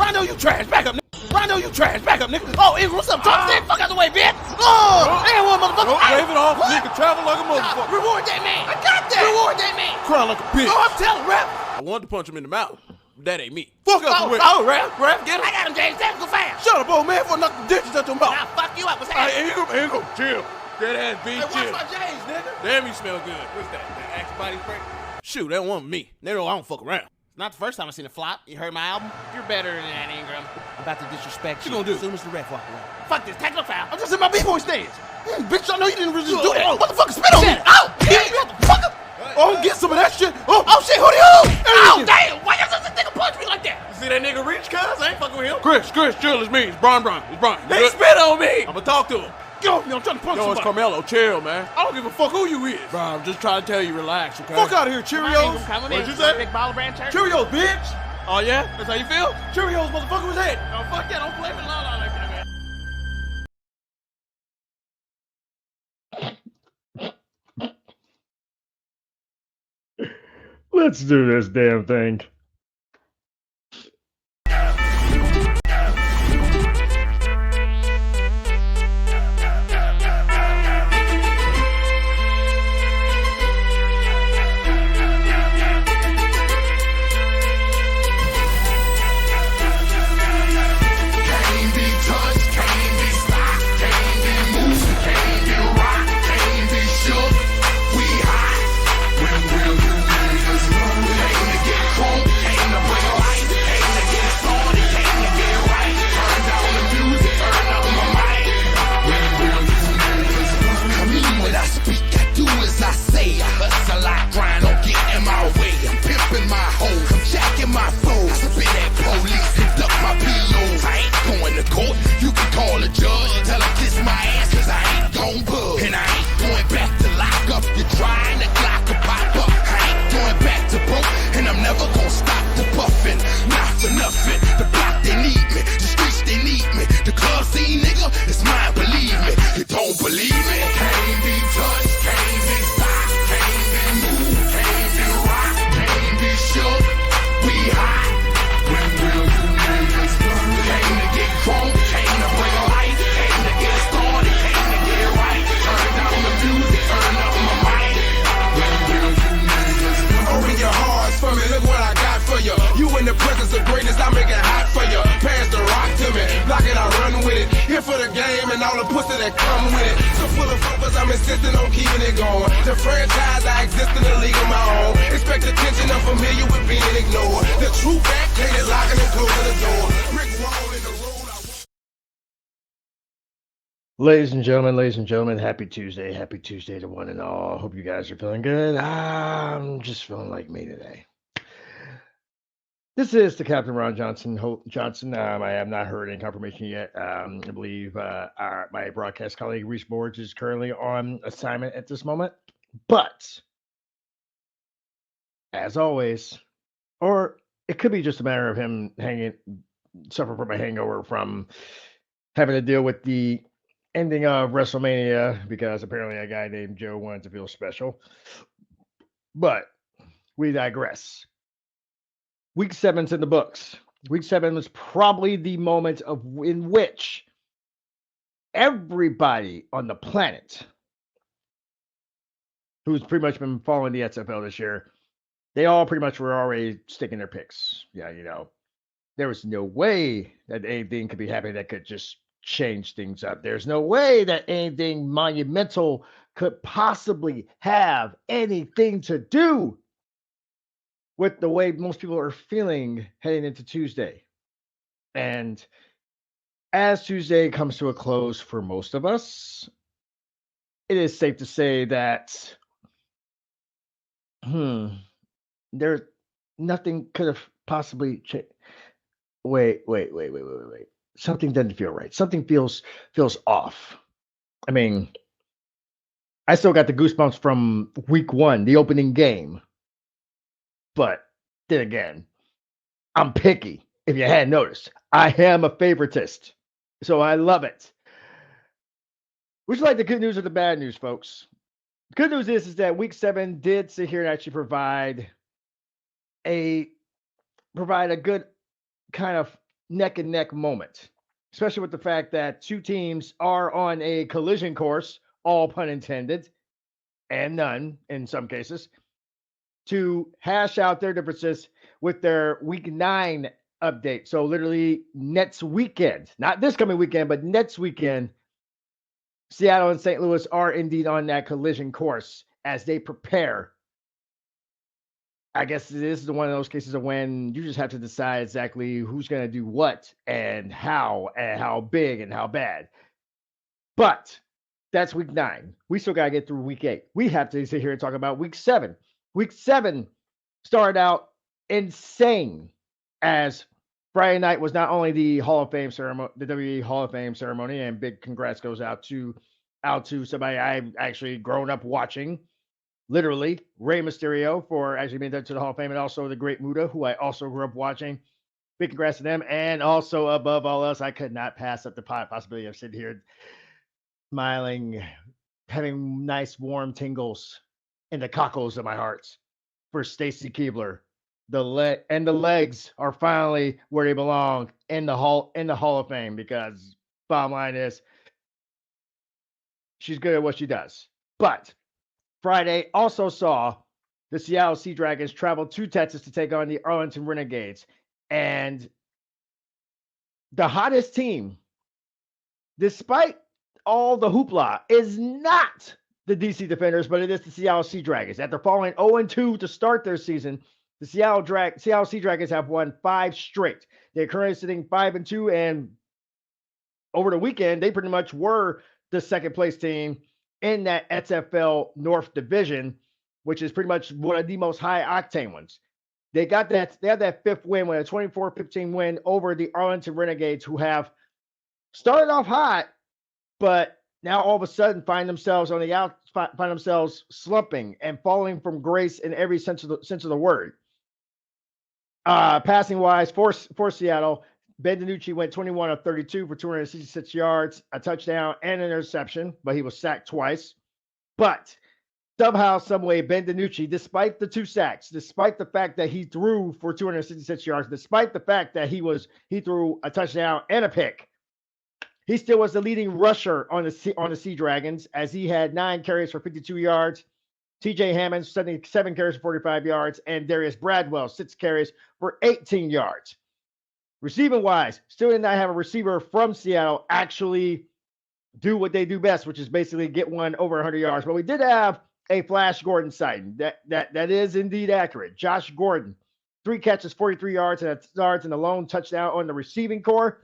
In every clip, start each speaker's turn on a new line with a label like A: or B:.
A: Rondo, you trash. Back up, nigga. Rondo, you trash. Back up, nigga. Oh, Ingram, what's up? Talk that fuck out the way, bitch. Oh, and one motherfucker.
B: Wave it off. Nigga travel like a motherfucker.
A: Reward that man. I got that. Reward that man.
B: Cry like a bitch.
A: Oh, I'm telling, rap.
B: I wanted to punch him in the mouth. That ain't me. Fuck out the way.
A: Oh, rap, get him. I got him, James. Tactical fast.
B: Shut up, old man, before I knock the ditches out your mouth.
A: Nah, fuck you up. What's happening?
B: Ingram, chill. That ass beat,
A: Hey,
B: chill.
A: watch my James, nigga.
B: Damn, you smell good. What's that? That Axe body spray? Shoot, that wasn't me. They know I don't fuck around.
A: Not the first time I seen a flop. You heard my album? You're better than that, Ingram. I'm about to disrespect you.
B: What you gonna do?
A: As soon as the ref walk away. Fuck this. Tactical foul. I'm just in my B-boy stage. Bitch, I know you didn't really do that. Oh, motherfucker, spit on me. Oh, damn, motherfucker.
B: Oh, get some of that shit. Oh,
A: shit, who do you? Oh, damn. Why you just this nigga punch me like that?
B: You see that nigga reach, cuz? I ain't fucking with him. Chris, chill. It's me. It's Brian. It's Brian.
A: They spit on me.
B: I'm gonna talk to him.
A: Yo, I'm trying to punch
B: Yo, it's
A: somebody.
B: Carmelo. Chill, man.
A: I don't give a fuck who you is.
B: Bro, I'm just trying to tell you, relax, okay?
A: Fuck out of here, Cheerios.
B: What'd you say?
A: Big baller brand church.
B: Cheerios, bitch. Oh, yeah? That's how you feel?
A: Cheerios, motherfucker, was head.
B: Oh, fuck yeah. Don't play with Lala like that, man.
C: Let's do this damn thing. Ladies and gentlemen, happy Tuesday to one and all. Hope you guys are feeling good. I'm just feeling like me today. This is the Captain Ron Johnson. I have not heard any confirmation yet. I believe my broadcast colleague Reese Borges is currently on assignment at this moment. But as always, or it could be just a matter of him suffering from a hangover from having to deal with the ending of WrestleMania, because apparently a guy named Joe wanted to feel special. But we digress. Week 7's in the books. Week 7 was probably the moment in which everybody on the planet who's pretty much been following the XFL this year, they all pretty much were already sticking their picks. Yeah, there was no way that anything could be happening that could just change things up. There's no way that anything monumental could possibly have anything to do with the way most people are feeling heading into Tuesday. And as Tuesday comes to a close for most of us, it is safe to say that there nothing could have possibly changed. Wait. Something doesn't feel right. Something feels off. I mean, I still got the goosebumps from week 1, the opening game. But then again, I'm picky. If you hadn't noticed, I am a favoritist. So I love it. Would you like the good news or the bad news, folks? Good news is that week 7 did sit here and actually provide a good kind of neck and neck moment, especially with the fact that two teams are on a collision course, all pun intended, and none in some cases, to hash out their differences with their week 9 update. So literally next weekend, not this coming weekend, but next weekend, Seattle and St. Louis are indeed on that collision course as they prepare. I guess this is one of those cases of when you just have to decide exactly who's going to do what and how big and how bad. But that's week 9. We still got to get through week 8. We have to sit here and talk about week 7. Week 7 started out insane as Friday night was not only the Hall of Fame ceremony, the WWE Hall of Fame ceremony, and big congrats goes out to somebody I've actually grown up watching, literally Rey Mysterio for actually being there to the Hall of Fame, and also the Great Muta, who I also grew up watching. Big congrats to them, and also above all else, I could not pass up the possibility of sitting here smiling, having nice warm tingles in the cockles of my hearts for Stacy Keibler. The legs are finally where they belong in the Hall of Fame, because bottom line is she's good at what she does. But Friday also saw the Seattle Sea Dragons travel to Texas to take on the Arlington Renegades, and the hottest team, despite all the hoopla, is not the DC Defenders, but it is the Seattle Sea Dragons. After falling 0-2 to start their season, the Seattle Sea Dragons have won 5 straight. They're currently sitting 5-2, and over the weekend, they pretty much were the second place team in that XFL North Division, which is pretty much one of the most high octane ones. They have that 5th win with a 24-15 win over the Arlington Renegades, who have started off hot, but now all of a sudden find themselves slumping and falling from grace in every sense of the word. Passing wise for Seattle, Ben DiNucci went 21 of 32 for 266 yards, a touchdown, and an interception, but he was sacked twice. But somehow, someway, Ben DiNucci, despite the 2 sacks, despite the fact that he threw for 266 yards, despite the fact that he threw a touchdown and a pick, he still was the leading rusher on the Sea Dragons, as he had 9 carries for 52 yards. TJ Hammond, 7 carries for 45 yards, and Darius Bradwell, 6 carries for 18 yards. Receiving wise, still did not have a receiver from Seattle actually do what they do best, which is basically get one over 100 yards. But we did have a Flash Gordon sighting. That is indeed accurate. Josh Gordon, 3 catches, 43 yards, and a lone touchdown on the receiving core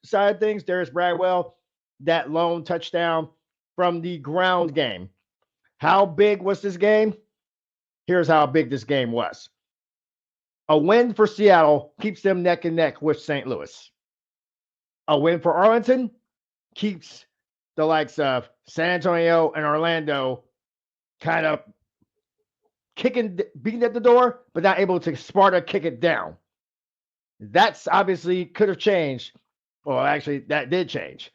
C: side of things. Darius Bradwell, that lone touchdown from the ground game. How big was this game? Here's how big this game was. A win for Seattle keeps them neck and neck with St. Louis. A win for Arlington keeps the likes of San Antonio and Orlando kind of beating at the door, but not able to Sparta kick it down. That's obviously could have changed. Well, actually, that did change.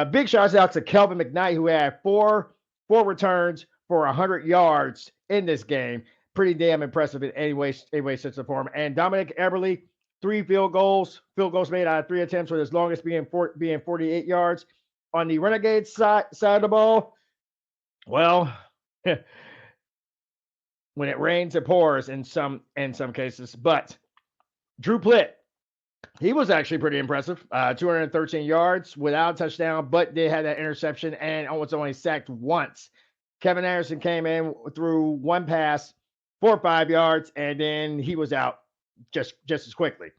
C: Big shouts out to Kelvin McKnight, who had four returns for 100 yards in this game. Pretty damn impressive in any way, sense, or form. And Dominic Eberle, 3 field goals made out of 3 attempts, with his longest being 48 yards. On the Renegades side of the ball, well, when it rains, it pours in some cases. But Drew Plitt, he was actually pretty impressive. 213 yards without a touchdown, but they had that interception and was only sacked once. Kevin Anderson came in through 1 pass for 5 yards, and then he was out just as quickly.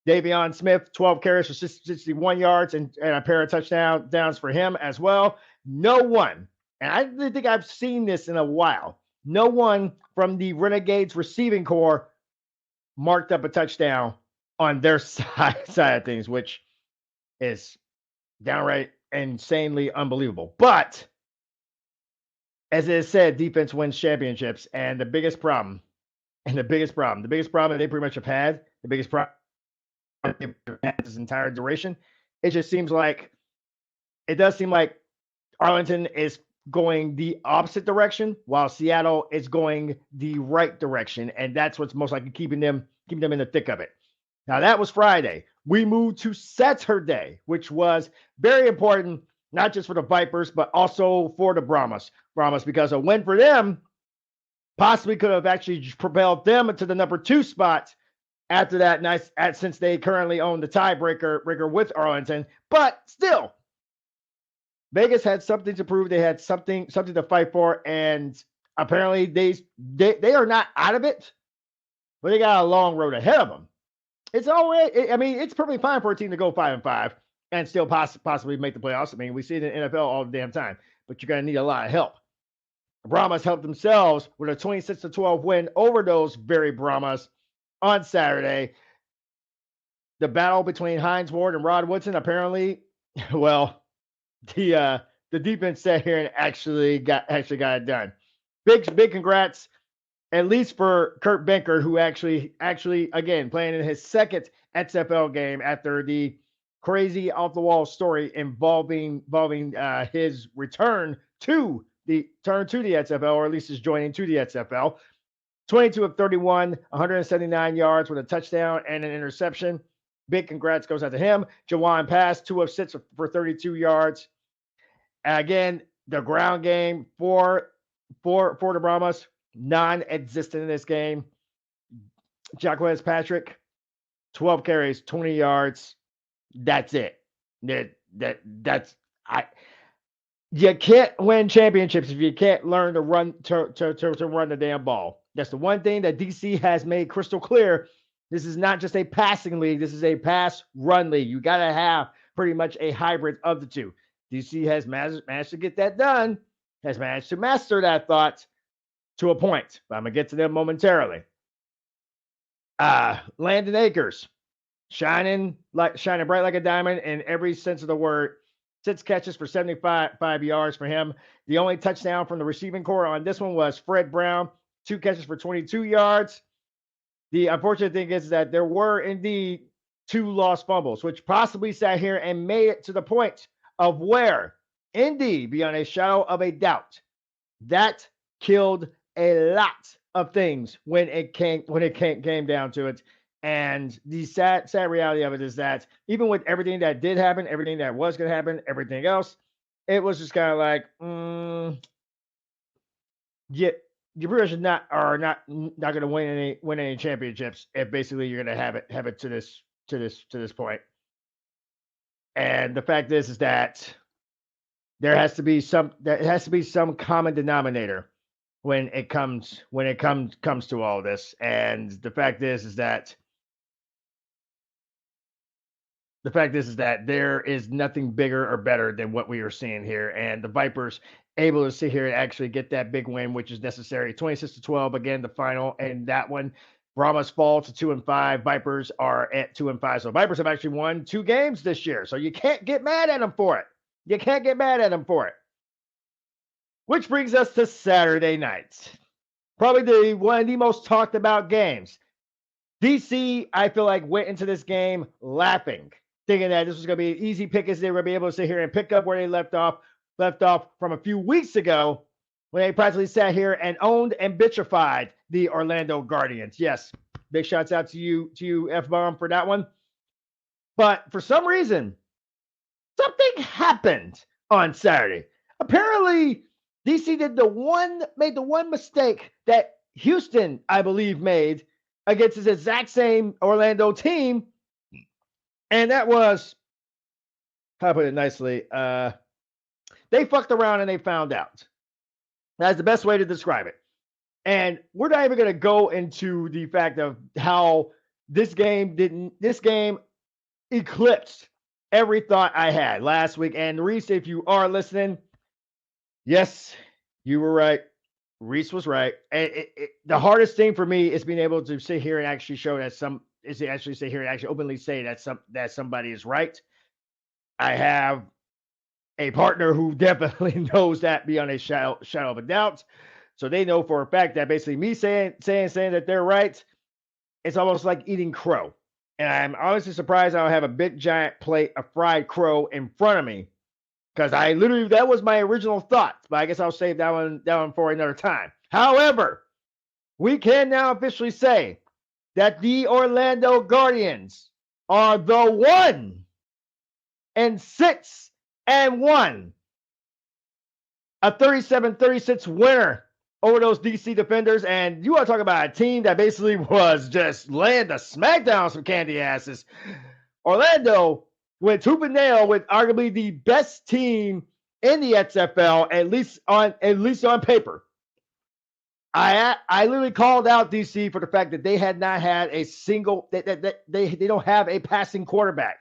C: Davion Smith, 12 carries for 61 yards and a pair of touchdowns for him as well. No one, and I really think I've seen this in a while, no one from the Renegades receiving core marked up a touchdown on their side of things, which is downright insanely unbelievable. But as it is said, defense wins championships, and the biggest problem that they pretty much have had, the biggest problem this entire duration, it does seem like Arlington is going the opposite direction while Seattle is going the right direction, and that's what's most likely keeping them in the thick of it. Now, that was Friday. we move to Saturday, which was very important, not just for the Vipers, but also for the Brahmas, because a win for them possibly could have actually propelled them into the number 2 spot after that nice, since they currently own the tiebreaker with Arlington. But still, Vegas had something to prove. They had something to fight for, and apparently they are not out of it, but they got a long road ahead of them. It's already, I mean, it's perfectly fine for a team to go 5-5 and still possibly make the playoffs. I mean, we see it in the NFL all the damn time, but you're going to need a lot of help. The Brahmas helped themselves with a 26-12 win over those very Brahmas on Saturday. The battle between Hines Ward and Rod Woodson, apparently, well, the defense sat here and actually got it done. Big congrats, at least for Kurt Benkert, who actually again playing in his second XFL game after the crazy off the wall story involving his return to the XFL, or at least his joining to the XFL. 22 of 31, 179 yards with a touchdown and an interception. Big congrats goes out to him. Jawan Pass, 2 of 6 for 32 yards. Again, the ground game for the Brahmas, non-existent in this game. Jacquez Patrick, 12 carries, 20 yards. That's it. You can't win championships if you can't learn to run to run the damn ball. That's the one thing that DC has made crystal clear. This is not just a passing league. This is a pass-run league. You got to have pretty much a hybrid of the two. DC has managed to get that done, has managed to master that thought to a point. But I'm going to get to them momentarily. Landon Akers, shining bright like a diamond in every sense of the word. 6 catches for 75 yards for him. The only touchdown from the receiving core on this one was Fred Brown, 2 catches for 22 yards. The unfortunate thing is that there were indeed 2 lost fumbles, which possibly sat here and made it to the point of where, indeed, beyond a shadow of a doubt, that killed a lot of things when it came down to it. And the sad reality of it is that even with everything that did happen, everything that was going to happen, everything else, it was just kind of like, you pretty much not going to win any championships if basically you're going to have it to this point. And the fact is that there has to be some common denominator when it comes to all this. And the fact is that there is nothing bigger or better than what we are seeing here. And the Vipers able to sit here and actually get that big win, which is necessary. 26-12, again, the final. And that one, Brahmas fall to 2-5. Vipers are at 2-5. So Vipers have actually won 2 games this year. So you can't get mad at them for it. Which brings us to Saturday night. Probably one of the most talked about games. DC, I feel like, went into this game laughing, thinking that this was going to be an easy pick, as they were going to be able to sit here and pick up where they left off from a few weeks ago when they practically sat here and owned and bitchified the Orlando Guardians. Yes, big shouts out to you, F-Bomb, for that one. But for some reason, something happened on Saturday. Apparently, DC made the one mistake that Houston, I believe, made against his exact same Orlando team, and that was, how to put it nicely, they fucked around and they found out. That's the best way to describe it. And we're not even going to go into the fact of how this game eclipsed every thought I had last week. And Reese, if you are listening, yes, you were right. Reese was right. The hardest thing for me is being able to sit here and actually show that openly say that somebody is right. I have a partner who definitely knows that beyond a shadow of a doubt. So they know for a fact that basically me saying that they're right, it's almost like eating crow. And I'm honestly surprised I don't have a big giant plate of fried crow in front of me. Because that was my original thought, but I guess I'll save that one for another time. However, we can now officially say that the Orlando Guardians are the 1-6-1. A 37-36 winner over those DC Defenders. And you want to talk about a team that basically was just laying the smackdown some candy asses. Orlando went tooth and nail with arguably the best team in the XFL, at least on paper. I literally called out DC for the fact that they had not had a single, they don't have a passing quarterback.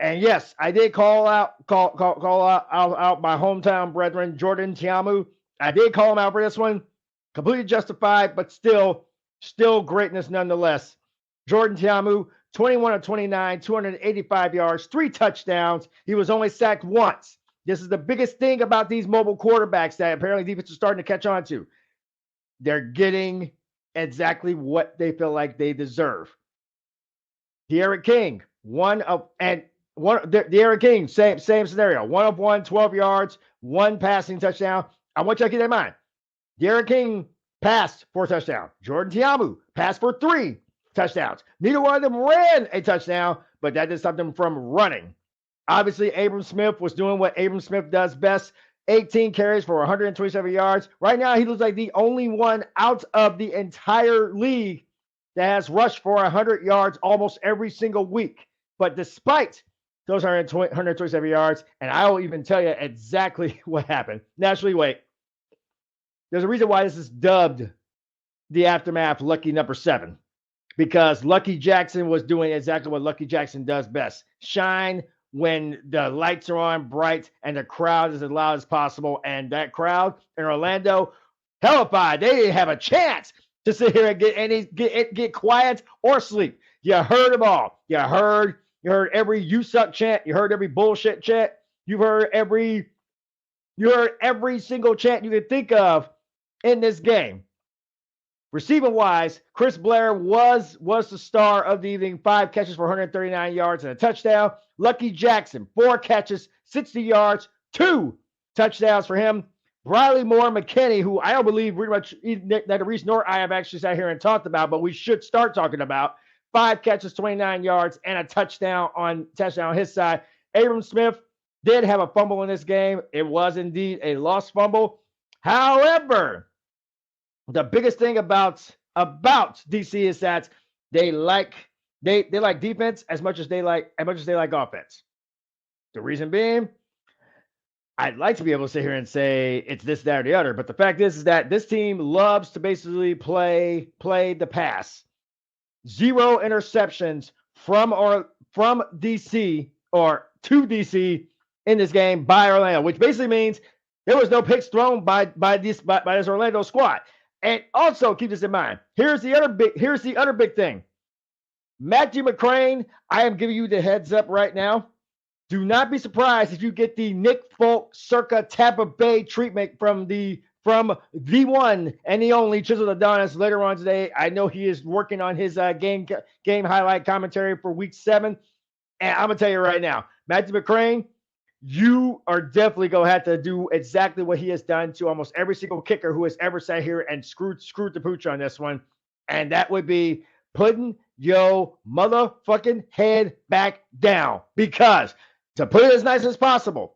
C: And yes, I did call out my hometown brethren, Jordan Tiamu. I did call him out for this one. Completely justified, but still greatness nonetheless. Jordan Tiamu, 21 of 29, 285 yards, 3 touchdowns. He was only sacked once. This is the biggest thing about these mobile quarterbacks that apparently defense is starting to catch on to. They're getting exactly what they feel like they deserve. De'Aaron King, De'Aaron King, same scenario. 1 of 1, 12 yards, 1 passing touchdown. I want you to keep that in mind. De'Aaron King passed for a touchdown. Jordan Tiamu passed for 3 touchdowns. Neither one of them ran a touchdown, but that did stop them from running. Obviously, Abram Smith was doing what Abram Smith does best. 18 carries for 127 yards. Right now, he looks like the only one out of the entire league that has rushed for 100 yards almost every single week. But despite those 127 yards, and I will even tell you exactly what happened. Naturally, wait. There's a reason why this is dubbed the Aftermath Lucky number 7. Because Lucky Jackson was doing exactly what Lucky Jackson does best. Shine when the lights are on bright and the crowd is as loud as possible. And that crowd in Orlando, hellified. They didn't have a chance to sit here and get quiet or sleep. You heard them all. You heard every "you suck" chant. You heard every bullshit chant. You heard every single chant you could think of in this game. Receiving wise, Chris Blair was the star of the evening. 5 catches for 139 yards and a touchdown. Lucky Jackson, 4 catches, 60 yards, 2 touchdowns for him. Briley Moore McKinney, who I don't believe pretty much neither Reese nor I have actually sat here and talked about, but we should start talking about. 5 catches, 29 yards, and a touchdown on his side. Abram Smith did have a fumble in this game. It was indeed a lost fumble. However, the biggest thing about DC is that they like defense as much as they like offense. The reason being, I'd like to be able to sit here and say it's this, that, or the other, but the fact is that this team loves to basically play the pass. 0 interceptions from DC or to DC in this game by Orlando, which basically means there was no picks thrown by this Orlando squad. And also keep this in mind. Here's the other big thing. Matthew McCrane, I am giving you the heads up right now. Do not be surprised if you get the Nick Folk circa Tampa Bay treatment from the one and the only Chisel Adonis later on today. I know he is working on his game highlight commentary for week 7. And I'm going to tell you right now, Matthew McCrane, you are definitely going to have to do exactly what he has done to almost every single kicker who has ever sat here and screwed the pooch on this one. And that would be putting your motherfucking head back down. Because, to put it as nice as possible,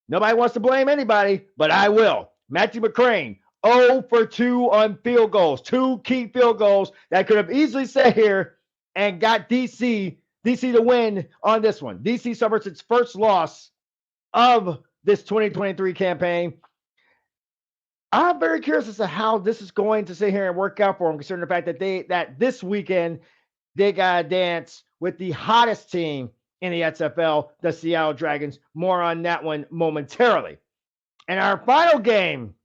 C: nobody wants to blame anybody, but I will. Matthew McCrane, 0 for 2 on field goals. 2 key field goals that could have easily sat here and got DC to win on this one. DC suffers its first loss of this 2023 campaign. I'm very curious as to how this is going to sit here and work out for them, considering the fact that this weekend they got to dance with the hottest team in the XFL, the Seattle Dragons. More on that one momentarily. And our final game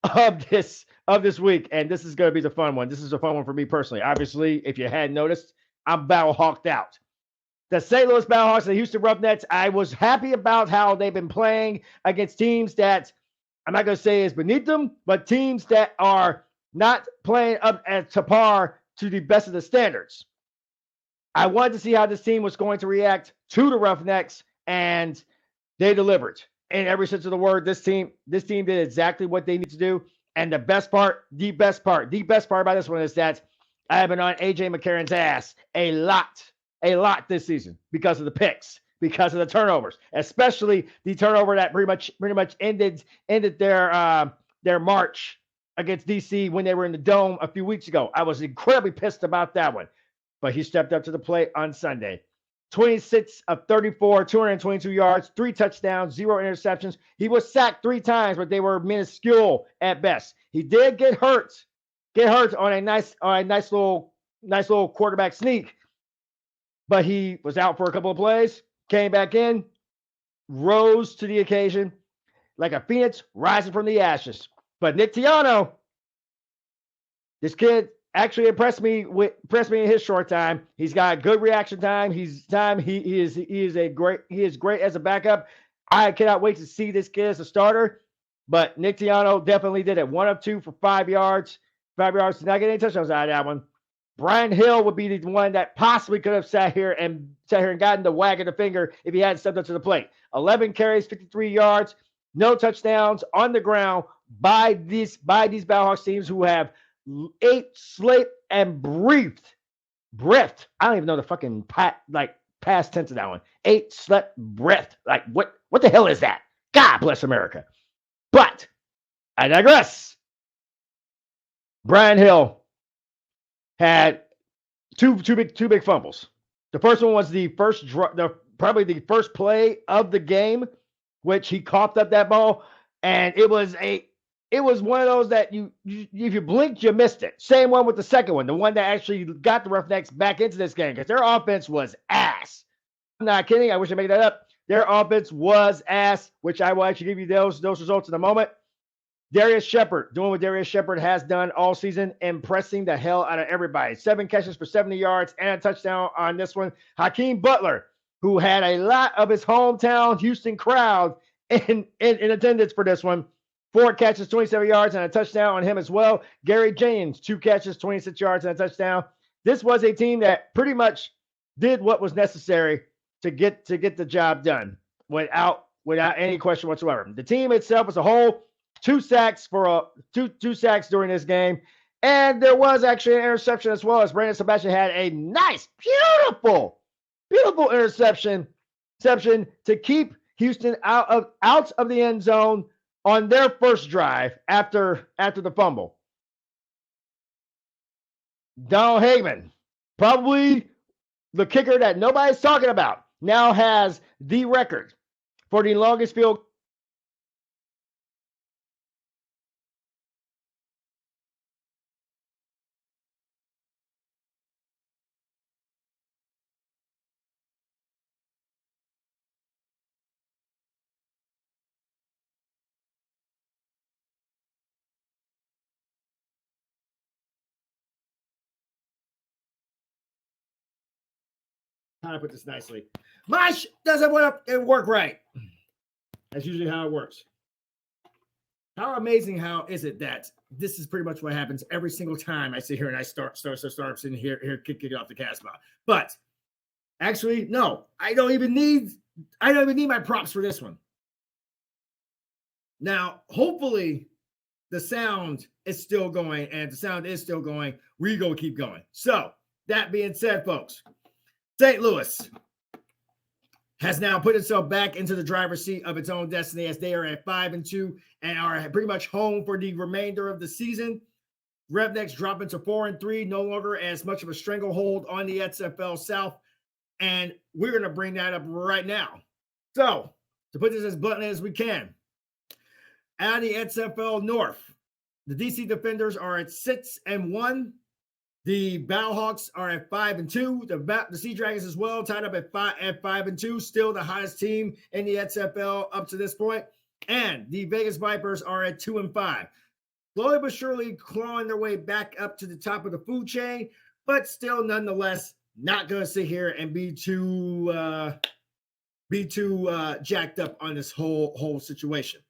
C: of this week, and this is going to be the fun one. This is a fun one for me personally. Obviously, if you hadn't noticed, I'm battle hawked out. The St. Louis Battlehawks and the Houston Roughnecks, I was happy about how they've been playing against teams that I'm not going to say is beneath them, but teams that are not playing up to par to the best of the standards. I wanted to see how this team was going to react to the Roughnecks, and they delivered. In every sense of the word, this team did exactly what they need to do. And the best part about this one is that I have been on AJ McCarron's ass a lot a lot this season because of the picks, because of the turnovers, especially the turnover that pretty much ended their march against DC when they were in the Dome a few weeks ago. I was incredibly pissed about that one, but he stepped up to the plate on Sunday. 26 of 34, 222 yards, 3 touchdowns, 0 interceptions. He was sacked 3 times, but they were minuscule at best. He did get hurt on a nice little quarterback sneak, but he was out for a couple of plays, came back in, rose to the occasion like a phoenix rising from the ashes. But Nick Tiano, this kid actually impressed me in his short time. He's got good reaction time. He is great as a backup. I cannot wait to see this kid as a starter. But Nick Tiano definitely did it. 1 of 2 for 5 yards. 5 yards. Did not get any touchdowns out of that one. Brian Hill would be the one that possibly could have sat here and gotten the wag of the finger if he hadn't stepped up to the plate. 11 carries, 53 yards, no touchdowns on the ground by these Bellhawks teams who have ate, slept, and breathed. I don't even know the fucking past tense of that one. Ate, slept, breathed. Like what the hell is that? God bless America. But I digress. Brian Hill had two big fumbles. The first one was probably the first play of the game, which he coughed up that ball, and it was one of those that if you blinked, you missed it. Same one with the second one, the one that actually got the Roughnecks back into this game, because their offense was ass. I'm not kidding. I wish I made that up. Their offense was ass, which I will actually give you those results in a moment. Darius Shepard, doing what Darius Shepard has done all season, impressing the hell out of everybody. 7 catches for 70 yards and a touchdown on this one. Hakeem Butler, who had a lot of his hometown Houston crowd in attendance for this one. 4 catches, 27 yards, and a touchdown on him as well. Gary Jennings, 2 catches, 26 yards, and a touchdown. This was a team that pretty much did what was necessary to get the job done without any question whatsoever. The team itself as a whole, 2 sacks two sacks during this game, and there was actually an interception as well, as Brandon Sebastian had a nice, beautiful interception to keep Houston out of the end zone on their first drive after the fumble. Donald Hagman, probably the kicker that nobody's talking about, now has the record for the longest field. How to put this nicely? Mosh doesn't work right. That's usually how it works. How amazing how is it that this is pretty much what happens every single time I sit here and I start sitting here kicking off the cast box. But actually, no, I don't even need my props for this one. Now, hopefully the sound is still going, and if the sound is still going, we go keep going. So that being said, folks, St. Louis has now put itself back into the driver's seat of its own destiny, as they are at 5-2 and are pretty much home for the remainder of the season. Rednecks dropping to 4-3, no longer as much of a stranglehold on the XFL South, and we're going to bring that up right now. So, to put this as bluntly as we can, out of the XFL North, the DC Defenders are at 6-1. The Battlehawks are at 5-2. The Sea Dragons as well, tied up at 5-2, still the hottest team in the XFL up to this point. And the Vegas Vipers are at 2-5. Slowly but surely clawing their way back up to the top of the food chain, but still nonetheless not going to sit here and be too jacked up on this whole situation.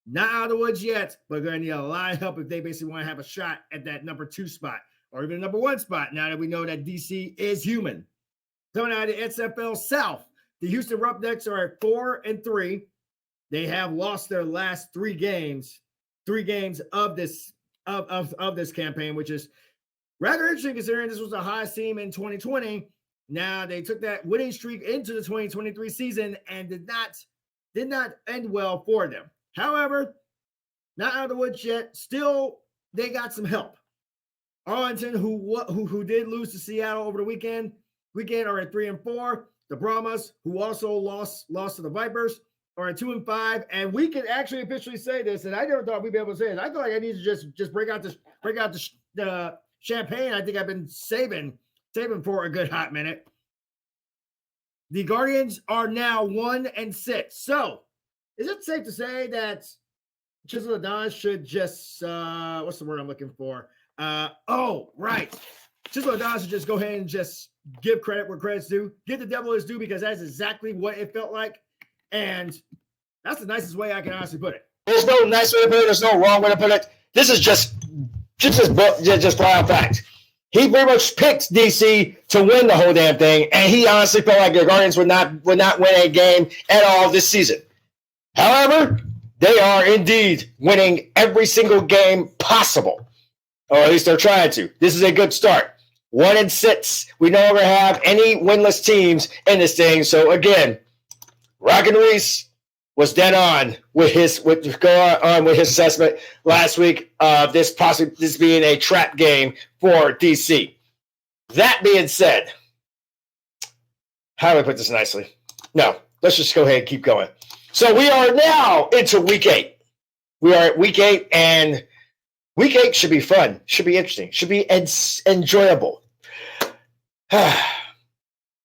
C: Not out of the woods yet, but going to need a lot of help if they basically want to have a shot at that number 2 spot. Or even number 1 spot, now that we know that DC is human. Coming out of the XFL South, the Houston Roughnecks are at 4-3. They have lost their last 3 games of this campaign, which is rather interesting considering this was the highest team in 2020.
D: Now they took that winning streak into the 2023 season and did not end well for them. However, not out of the woods yet. Still, they got some help. Arlington, who did lose to Seattle over the weekend are at 3-4. The Brahmas, who also lost to the Vipers, are at 2-5. And we can actually officially say this, and I never thought we'd be able to say it. I feel like I need to just break out the champagne. I think I've been saving for a good hot minute. The Guardians are now 1-6. So, is it safe to say that Chisel Adonis should just what's the word I'm looking for? Right. Chisel Adonis should just go ahead and just give credit where credit's due. Give the devil his due, because that's exactly what it felt like. And that's the nicest way I can honestly put it.
C: There's no nice way to put it. There's no wrong way to put it. This is just flat fact. He pretty much picked DC to win the whole damn thing, and he honestly felt like the Guardians would not win a game at all this season. However, they are indeed winning every single game possible, or at least they're trying to. This is a good start. 1-6. We no longer have any winless teams in this thing. So again, Rockin' Reese was dead on with his assessment last week of this being a trap game for DC. That being said, how do I put this nicely? No, let's just go ahead and keep going. So we are now into week 8. We are at week 8, and week 8 should be fun, should be interesting, should be enjoyable.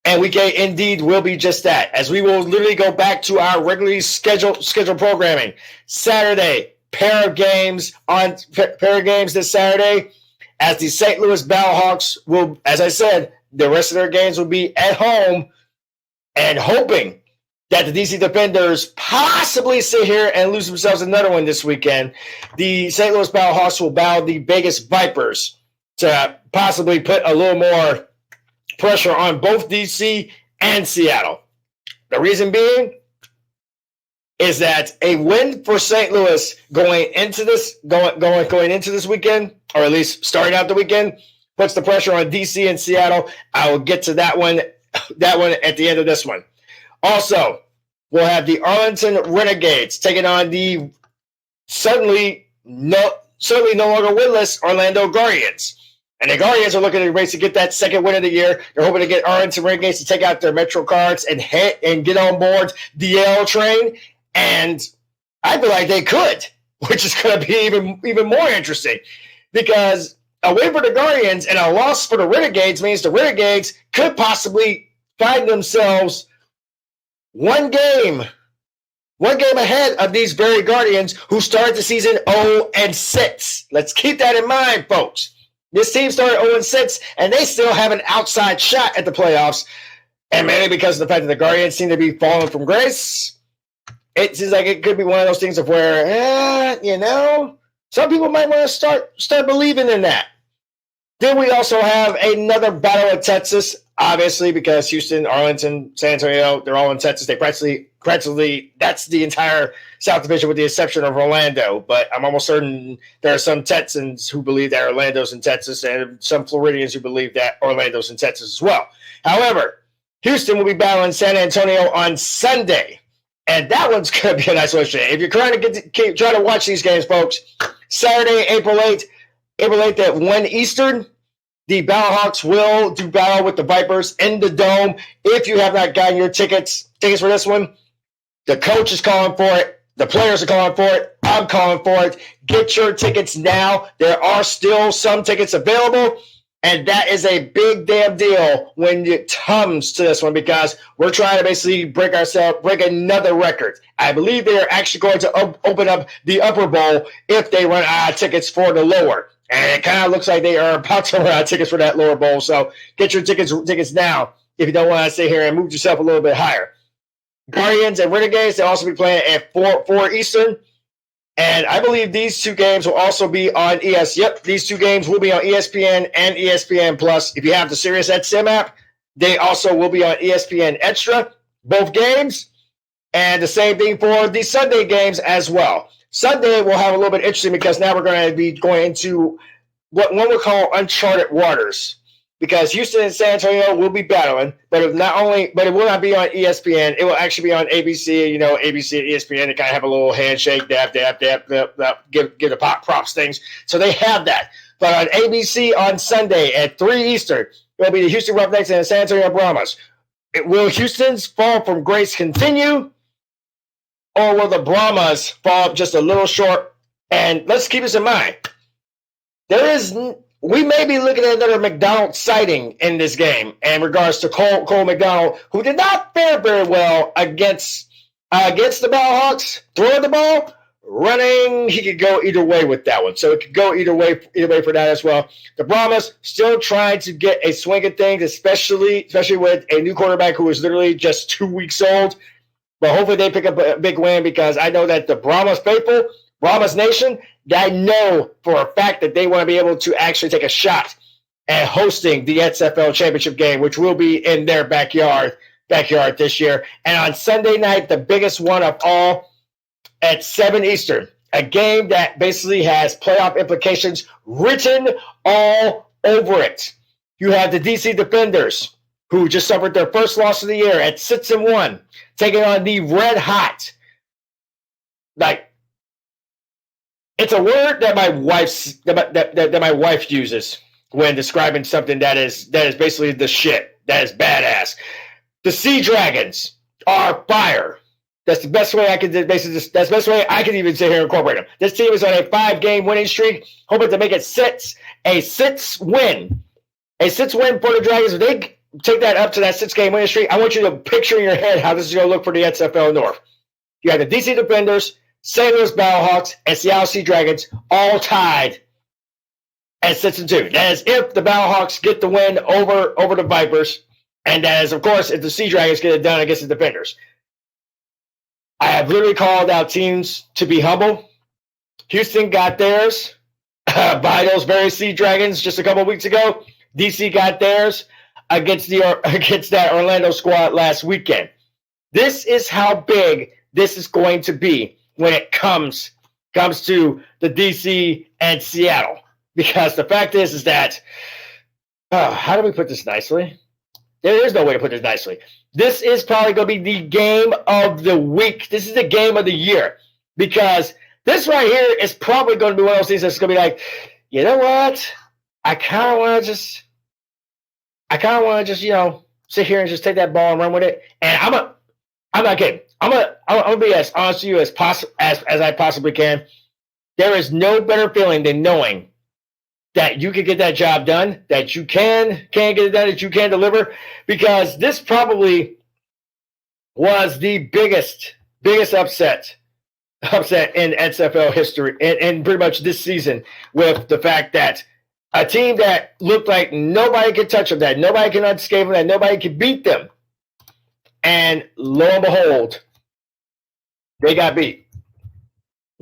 C: And week 8 indeed will be just that, as we will literally go back to our regularly scheduled programming. Saturday, pair of games this Saturday, as the St. Louis Battlehawks will, as I said, the rest of their games will be at home, and hoping that the DC Defenders possibly sit here and lose themselves another one this weekend. The St. Louis Battlehawks will battle the Vegas Vipers to possibly put a little more pressure on both DC and Seattle. The reason being is that a win for St. Louis going into this weekend, or at least starting out the weekend, puts the pressure on DC and Seattle. I will get to that one at the end of this one. Also, we'll have the Arlington Renegades taking on the certainly no longer winless Orlando Guardians. And the Guardians are looking at a race to get that second win of the year. They're hoping to get Arlington Renegades to take out their Metro cards and get on board the L train. And I feel like they could, which is going to be even more interesting, because a win for the Guardians and a loss for the Renegades means the Renegades could possibly find themselves one game ahead of these very Guardians, who started the season 0-6. Let's keep that in mind, folks. This team started 0-6, and they still have an outside shot at the playoffs. And mainly because of the fact that the Guardians seem to be falling from grace, it seems like it could be one of those things of where, some people might want to start believing in that. Then we also have another battle of Texas, obviously, because Houston, Arlington, San Antonio, they're all in Texas. They practically, that's the entire South Division with the exception of Orlando. But I'm almost certain there are some Texans who believe that Orlando's in Texas, and some Floridians who believe that Orlando's in Texas as well. However, Houston will be battling San Antonio on Sunday, and that one's going to be a nice one. If you're trying to watch these games, folks, Saturday, April 8th at 1 Eastern, the Battlehawks will do battle with the Vipers in the Dome. If you have not gotten your tickets for this one, the coach is calling for it. The players are calling for it. I'm calling for it. Get your tickets now. There are still some tickets available, and that is a big damn deal when it comes to this one, because we're trying to basically break another record. I believe they are actually going to open up the upper bowl if they run out of tickets for the lower. And it kind of looks like they are about to run out of tickets for that lower bowl. So get your tickets now if you don't want to stay here and move yourself a little bit higher. Guardians and Renegades, they'll also be playing at 4 Eastern. And I believe these two games will also be on these two games will be on ESPN and ESPN Plus. If you have the SiriusXM app, they also will be on ESPN Extra, both games. And the same thing for the Sunday games as well. Sunday we'll have a little bit interesting, because now we're going to be going into what one would call uncharted waters. because Houston and San Antonio will be battling, but it will not be on ESPN. It will actually be on ABC. You know, ABC and ESPN, they kind of have a little handshake, give the props things. So they have that. But on ABC on Sunday at 3 Eastern, it will be the Houston Roughnecks and the San Antonio Brahmas. Will Houston's fall from grace continue, or will the Brahmas fall just a little short? And let's keep this in mind. We may be looking at another McDonald sighting in this game in regards to Cole McDonald, who did not fare very well against the Bellhawks. Throwing the ball, running, he could go either way with that one. So it could go either way for that as well. The Brahmas still trying to get a swing at things, especially with a new quarterback who is literally just 2 weeks old. But hopefully they pick up a big win, because I know that the Brahmas faithful, Brahmas Nation, I know for a fact that they want to be able to actually take a shot at hosting the XFL championship game, which will be in their backyard this year. And on Sunday night, the biggest one of all, at 7 Eastern, a game that basically has playoff implications written all over it. You have the DC Defenders, who just suffered their first loss of the year at 6-1, taking on the red hot. It's a word that my wife uses when describing something that is basically the shit, that is badass. The Sea Dragons are fire. That's the best way I can that's the best way I can even sit here and incorporate them. This team is on a 5-game winning streak, hoping to make it a 6-win for the Dragons. If they take that up to that 6-game winning streak, I want you to picture in your head how this is going to look for the XFL North. You have the DC Defenders, St. Louis Battlehawks, and Seattle Sea Dragons all tied at 6-2. That is if the Battlehawks get the win over the Vipers, and that is, of course, if the Sea Dragons get it done against the Defenders. I have literally called out teams to be humble. Houston got theirs by those very Sea Dragons just a couple of weeks ago. DC got theirs against that Orlando squad last weekend. This is how big this is going to be when it comes to the DC and Seattle. Because the fact is that, how do we put this nicely? There is no way to put this nicely. This is probably going to be the game of the week. This is the game of the year. Because this right here is probably going to be one of those things that's going to be like, you know what? I kind of want to just, sit here and just take that ball and run with it. And I'm not kidding. I'm gonna be as honest to you as I possibly can. There is no better feeling than knowing that you can get that job done, that you can get it done, that you can deliver, because this probably was the biggest upset in XFL history and pretty much this season, with the fact that a team that looked like nobody could touch them, that nobody can unscathe them, that nobody could beat them, and lo and behold, they got beat.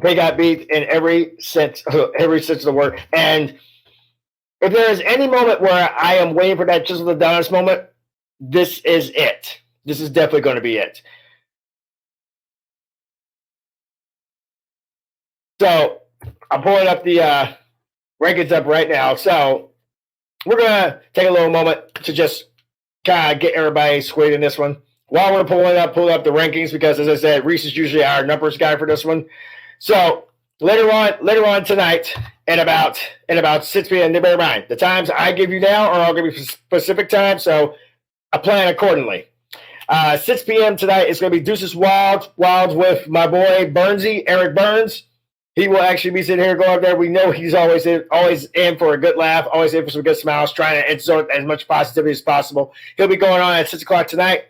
C: They got beat in every sense of the word. And if there is any moment where I am waiting for that chisel the Adonis moment, this is it. This is definitely going to be it. So I'm pulling up the rankings up right now. So we're going to take a little moment to just kind of get everybody squared in this one. While we're pulling up the rankings, because as I said, Reese is usually our numbers guy for this one. So later on tonight at about 6 p.m. Bear in mind, the times I give you now are all going to be specific times, so I plan accordingly. 6 p.m. tonight is going to be Deuces Wilds with my boy Burnsy, Eric Burns. He will actually be sitting here going up there. We know he's always in for a good laugh, always in for some good smiles, trying to insert as much positivity as possible. He'll be going on at 6 o'clock tonight.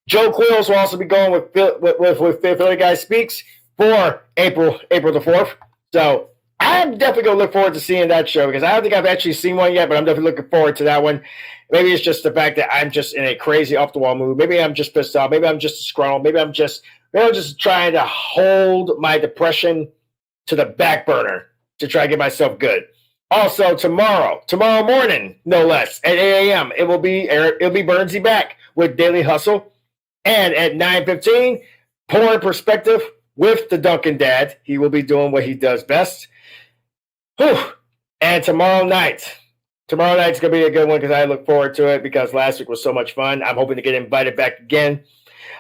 C: Joe Quills will also be going with Philly Guy Speaks for April the 4th. So I'm definitely going to look forward to seeing that show, because I don't think I've actually seen one yet, but I'm definitely looking forward to that one. Maybe it's just the fact that I'm just in a crazy off-the-wall mood. Maybe I'm just pissed off. Maybe I'm just disgruntled. Maybe I'm just trying to hold my depression to the back burner to try to get myself good. Also, tomorrow morning, no less, at 8 a.m., it'll be Burnsy back with Daily Hustle. And at 9:15, Pouring Perspective with the Duncan Dad. He will be doing what he does best. Whew. And tomorrow night,
E: Tomorrow night's going to be a good one because I look forward to it because last week was so much fun. I'm hoping to get invited back again.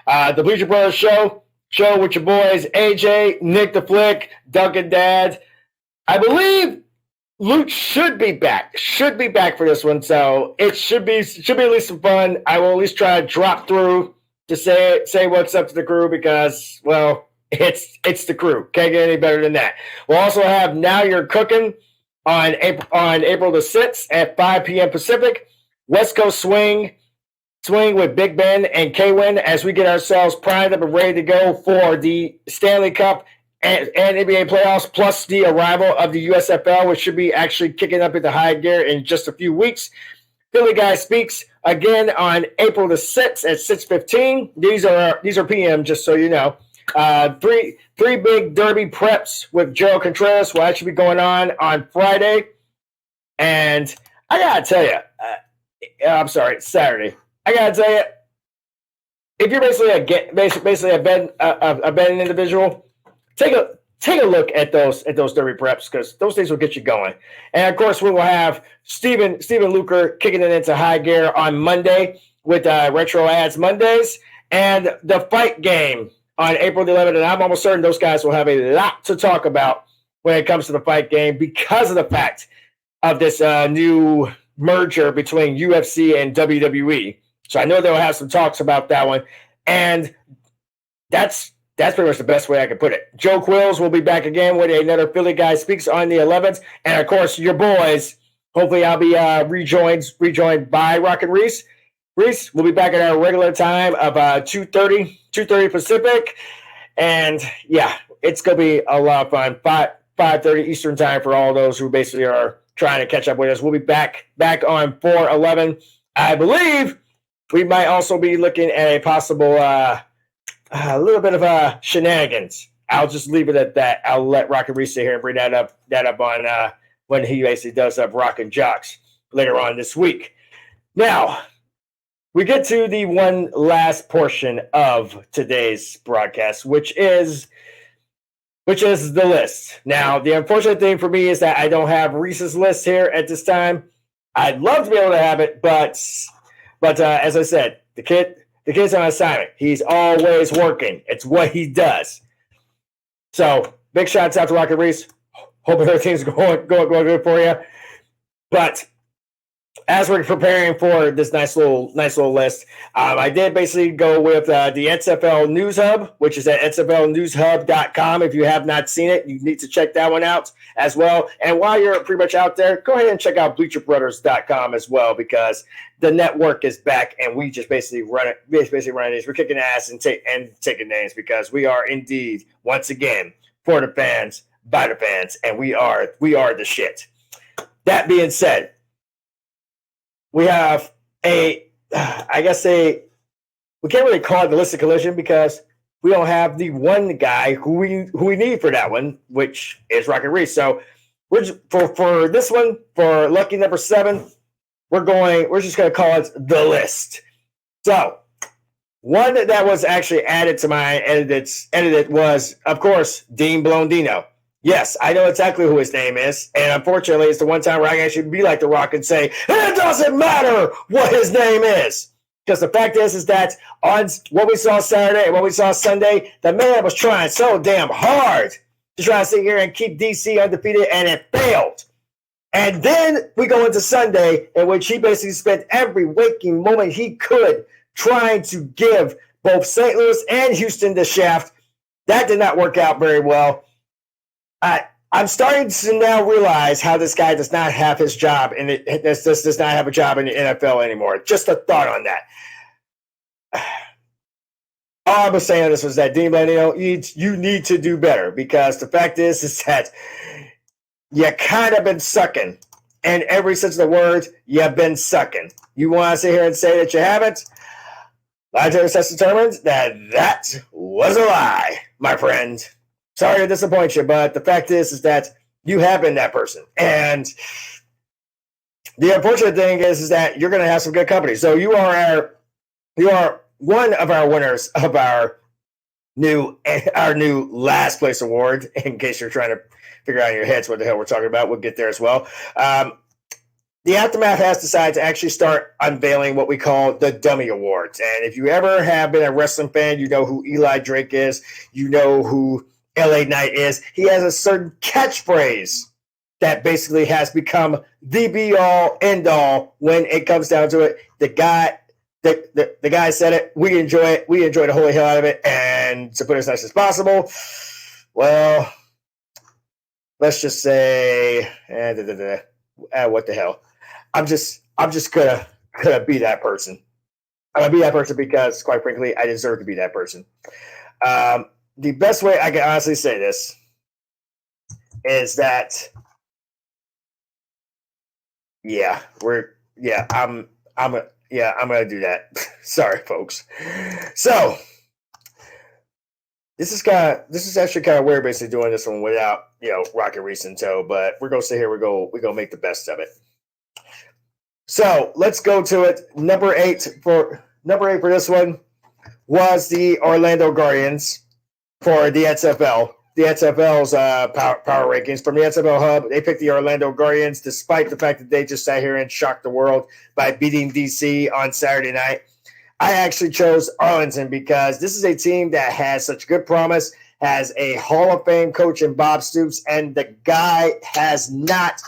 E: The Bleacher Brothers show with your boys, AJ, Nick the Flick, Duncan Dad. I believe Luke should be back for this one. So it should be at least some fun. I will at least try to drop through to say what's up to the crew because, well, it's the crew. Can't get any better than that. We'll also have Now You're Cooking on April the 6th at 5 p.m. Pacific. West Coast Swing with Big Ben and K-Win as we get ourselves primed up and ready to go for the Stanley Cup and NBA playoffs, plus the arrival of the USFL, which should be actually kicking up into high gear in just a few weeks. Philly Guy Speaks again on April the 6th at 6:15. These are PM, just so you know. Three big derby preps with Joe Contreras will actually be going on Friday. And I got to tell you, Saturday. I got to tell you, if you're basically a betting individual, take a look at those derby preps because those things will get you going. And, of course, we will have Steven Luker kicking it into high gear on Monday with Retro Ads Mondays and the fight game on April the 11th, and I'm almost certain those guys will have a lot to talk about when it comes to the fight game because of the fact of this new merger between UFC and WWE. So I know they'll have some talks about that one, and that's pretty much the best way I can put it. Joe Quills will be back again with another Philly Guy Speaks on the 11th, and of course your boys. Hopefully I'll be rejoined by Rocket Reese. Reese, we'll be back at our regular time of 2:30 Pacific. And, yeah, it's going to be a lot of fun. 5:30 Eastern time for all those who basically are trying to catch up with us. We'll be back on 4/11. I believe we might also be looking at a possible a little bit of shenanigans. I'll just leave it at that. I'll let Rocket Reese sit here and bring that up on when he basically does up Rock and Jocks later on this week. Now, we get to the one last portion of today's broadcast, which is the list. Now, the unfortunate thing for me is that I don't have Reese's list here at this time. I'd love to be able to have it, but as I said, the kid's on assignment. He's always working. It's what he does. So, big shout out to Rocket Reese. Hope everything's going good for you. But as we're preparing for this nice little list, I did basically go with the XFL News Hub, which is at xflnewshub.com. If you have not seen it, you need to check that one out as well. And while you're pretty much out there, go ahead and check out bleacherbrothers.com as well, because the network is back and we just basically run it. Basically running these. We're kicking ass and taking names because we are indeed, once again, for the fans, by the fans, and we are the shit. That being said, we have we can't really call it the list of collision because we don't have the one guy who we need for that one, which is Rocket Reese. So for this one, for lucky number 7, we're just gonna call it the list. So one that was actually added to my edited was, of course, Dean Blondino. Yes, I know exactly who his name is, and unfortunately, it's the one time where I can actually be like The Rock and say, it doesn't matter what his name is. Because the fact is that on what we saw Saturday and what we saw Sunday, the man was trying so damn hard to try to sit here and keep DC undefeated, and it failed. And then we go into Sunday, in which he basically spent every waking moment he could trying to give both St. Louis and Houston the shaft. That did not work out very well. I'm starting to now realize how this guy does not have his job, and does not have a job in the NFL anymore. Just a thought on that. All I was saying on this was that Dean Blandino, you need to do better, because the fact is that you kind of been sucking. In every sense of the word, you've been sucking. You want to sit here and say that you haven't? Lie test determines that was a lie, my friend. Sorry to disappoint you, but the fact is that you have been that person. And the unfortunate thing is that you're going to have some good company. So you are one of our winners of our new last place award. In case you're trying to figure out in your heads what the hell we're talking about, we'll get there as well. The the Aftermath has decided to actually start unveiling what we call the Dummy Awards. And if you ever have been a wrestling fan, you know who Eli Drake is. You know who LA Knight is. He has a certain catchphrase that basically has become the be-all, end-all when it comes down to it. The guy said it. We enjoy it. We enjoy the holy hell out of it. And to put it as nice as possible, well, let's just say, what the hell? I'm just gonna be that person. I'm gonna be that person because, quite frankly, I deserve to be that person. The best way I can honestly say this is that, I'm gonna do that. Sorry, folks. So this is actually kind of weird, basically doing this one without Rocket Reese in tow, but we're gonna sit here. We're gonna make the best of it. So let's go to it. Number eight for this one was the Orlando Guardians for the XFL. The XFL's power rankings from the XFL Hub. They picked the Orlando Guardians, despite the fact that they just sat here and shocked the world by beating DC on Saturday night. I actually chose Arlington because this is a team that has such good promise, has a Hall of Fame coach in Bob Stoops, and the guy has not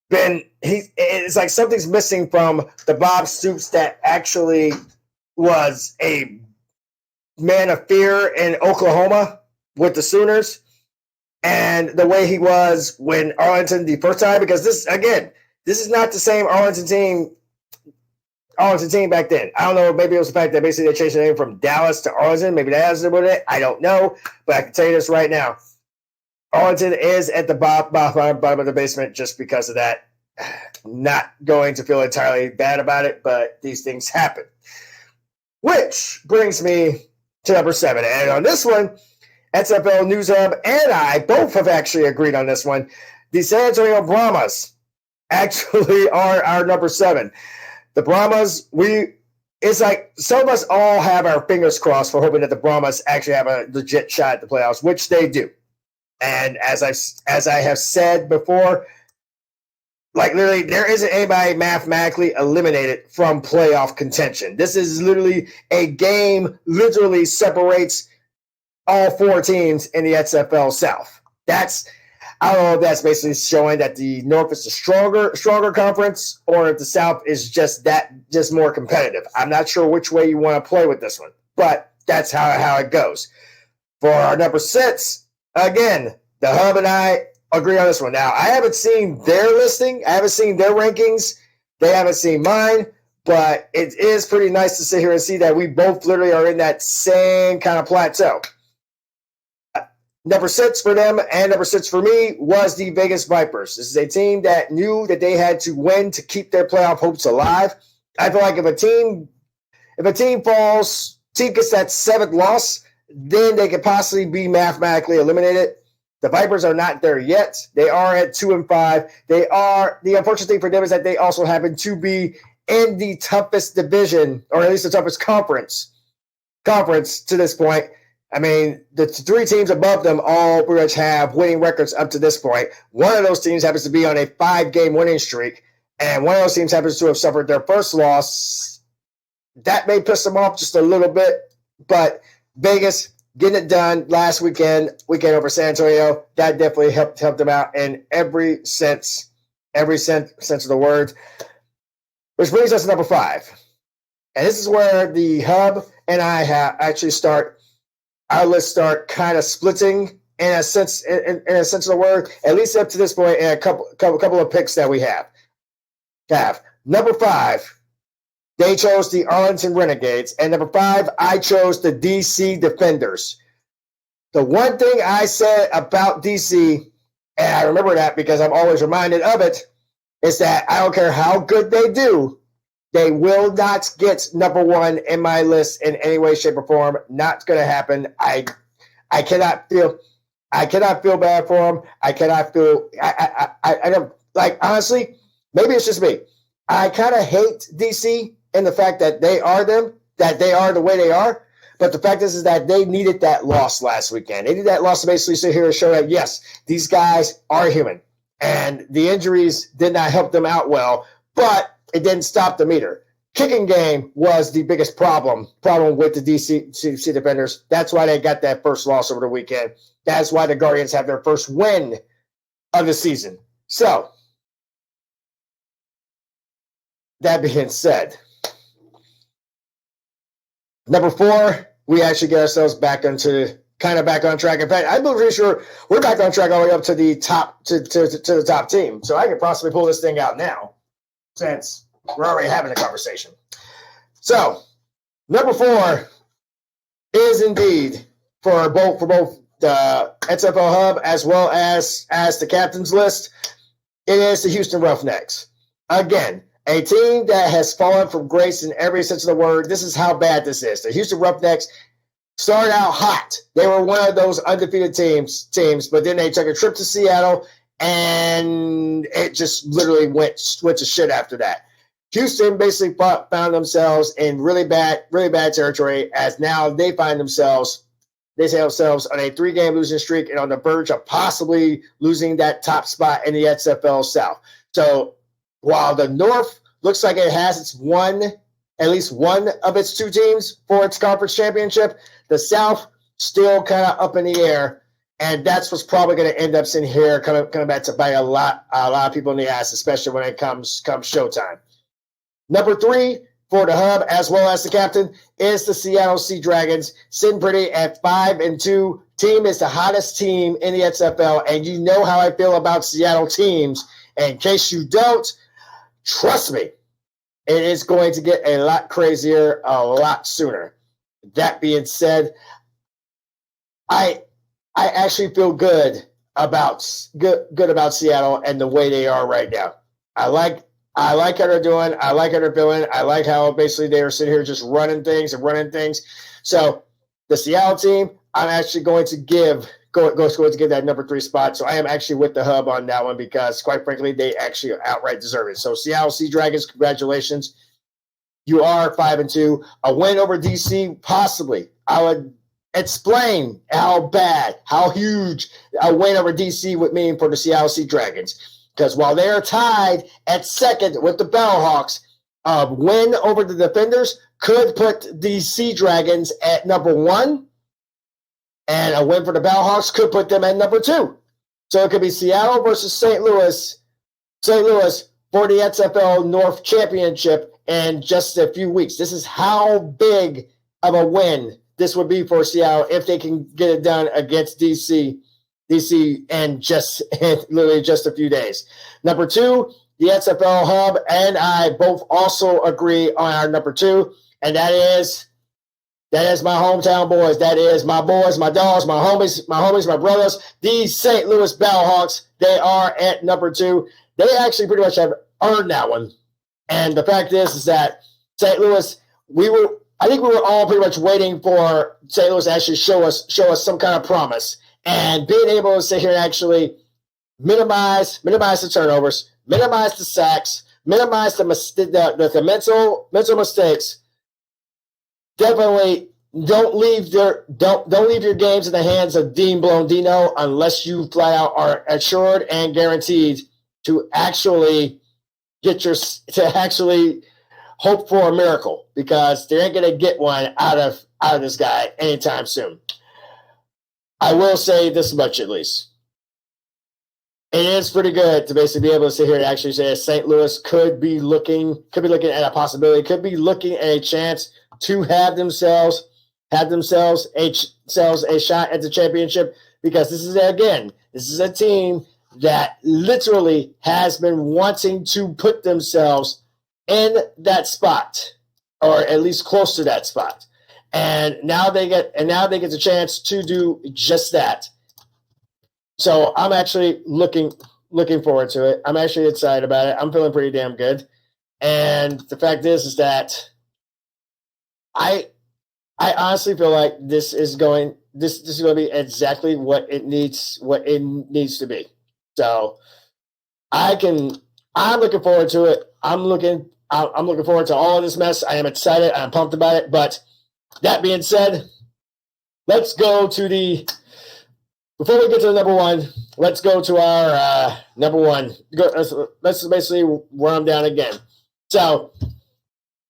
E: been – it's like something's missing from the Bob Stoops that actually was a man of fear in Oklahoma with the Sooners, and the way he was when Arlington the first time, because this is not the same Arlington team back then. I don't know, maybe it was the fact that basically they changed the name from Dallas to Arlington. Maybe that has to do with it. I don't know, but I can tell you this right now. Arlington is at the bottom of the basement just because of that. Not going to feel entirely bad about it, but these things happen. Which brings me to number 7. And on this one, XFL News Hub and I both have actually agreed on this one. The San Antonio Brahmas actually are our number 7. The Brahmas, it's like some of us all have our fingers crossed for hoping that the Brahmas actually have a legit shot at the playoffs, which they do. And as I have said before, like literally there isn't anybody mathematically eliminated from playoff contention. This is literally a game literally separates all 4 teams in the XFL South. I don't know if that's basically showing that the North is a stronger conference, or if the South is just more competitive. I'm not sure which way you want to play with this one, but that's how it goes. For our number 6, again, the Hub and I agree on this one. Now, I haven't seen their listing. I haven't seen their rankings. They haven't seen mine, but it is pretty nice to sit here and see that we both literally are in that same kind of plateau. Number 6 for them and number 6 for me was the Vegas Vipers. This is a team that knew that they had to win to keep their playoff hopes alive. I feel like if a team gets that 7th loss, then they could possibly be mathematically eliminated. The Vipers are not there yet. They are at 2-5. The unfortunate thing for them is that they also happen to be in the toughest division, or at least the toughest conference to this point. I mean, the 3 teams above them all pretty much have winning records up to this point. One of those teams happens to be on a 5-game winning streak, and one of those teams happens to have suffered their first loss. That may piss them off just a little bit, but Vegas getting it done last weekend over San Antonio, that definitely helped them out in every sense of the word. Which brings us to number 5. And this is where the Hub and I our lists start kind of splitting in a sense of the word, at least up to this point, and a couple of picks that we have. Number 5, they chose the Arlington Renegades, and number 5, I chose the DC Defenders. The one thing I said about DC, and I remember that because I'm always reminded of it, is that I don't care how good they do, they will not get number 1 in my list in any way, shape, or form. Not going to happen. I cannot feel bad for them. I don't, like, honestly, maybe it's just me. I kind of hate DC in the fact that they are the way they are. But the fact is that they needed that loss last weekend. They needed that loss to basically sit here and show that, yes, these guys are human. and the injuries did not help them out well, but it didn't stop them either. Kicking game was the biggest problem with the DC defenders. That's why they got that first loss over the weekend. That's why the Guardians have their first win of the season. So, that being said, number 4, we actually get ourselves back on track. In fact, I'm pretty sure we're back on track all the way up to the top to the top team. So I could possibly pull this thing out now, since we're already having a conversation. So, number 4 is indeed for both the XFL Hub as well as the captain's list. It is the Houston Roughnecks. Again, a team that has fallen from grace in every sense of the word. This is how bad this is. The Houston Roughnecks started out hot. They were one of those undefeated teams, but then they took a trip to Seattle, and it just literally went to shit after that. Houston basically found themselves in really bad territory, as now they find themselves on a 3-game losing streak and on the verge of possibly losing that top spot in the XFL South. So while the North looks like it has at least one of its 2 teams for its conference championship, the South still kind of up in the air, and that's what's probably going to end up sitting here coming back to bite a lot of people in the ass, especially when it comes showtime. Number 3 for the Hub as well as the captain is the Seattle Sea Dragons, sitting pretty at 5-2. Team is the hottest team in the XFL, and you know how I feel about Seattle teams. And in case you don't, trust me, it is going to get a lot crazier a lot sooner. That being said, I actually feel good about Seattle and the way they are right now. I like how they're doing. I like how they're feeling. I like how basically they are sitting here just running things. So the Seattle team, I'm actually going to give that number 3 spot. So I am actually with the Hub on that one because, quite frankly, they actually outright deserve it. So Seattle Sea Dragons, congratulations. You are 5-2. A win over DC, possibly. I would explain how huge a win over DC would mean for the Seattle Sea Dragons. Because while they are tied at 2nd with the Battlehawks, a win over the Defenders could put the Sea Dragons at number 1, and a win for the Battlehawks could put them at number 2. So it could be Seattle versus St. Louis for the XFL North Championship in just a few weeks. This is how big of a win this would be for Seattle if they can get it done against DC in literally just a few days. Number 2, the XFL Hub and I both also agree on our number 2, and that is my hometown boys. That is my boys, my dogs, my homies, my brothers, the St. Louis Battlehawks. They are at number 2. They actually pretty much have earned that one. And the fact is that St. Louis, I think we were all pretty much waiting for St. Louis to actually show us some kind of promise. And being able to sit here and actually minimize the turnovers, minimize the sacks, minimize the mental mistakes. Definitely don't leave your games in the hands of Dean Blondino unless you flat out are assured and guaranteed to actually hope for a miracle, because they ain't gonna get one out of this guy anytime soon. I will say this much at least. It is pretty good to basically be able to sit here and actually say St. Louis could be looking at a possibility, could be looking at a chance to have themselves a shot at the championship, because this is a team that literally has been wanting to put themselves in that spot, or at least close to that spot. And now they get the chance to do just that. So I'm actually looking forward to it. I'm actually excited about it. I'm feeling pretty damn good. And the fact is that I honestly feel like this is going to be exactly what it needs to be. So I'm looking forward to it. I'm looking forward to all of this mess. I am excited. I'm pumped about it. But that being said, let's go to before we get to the number 1, let's go to our number one. Let's basically run them down again. So,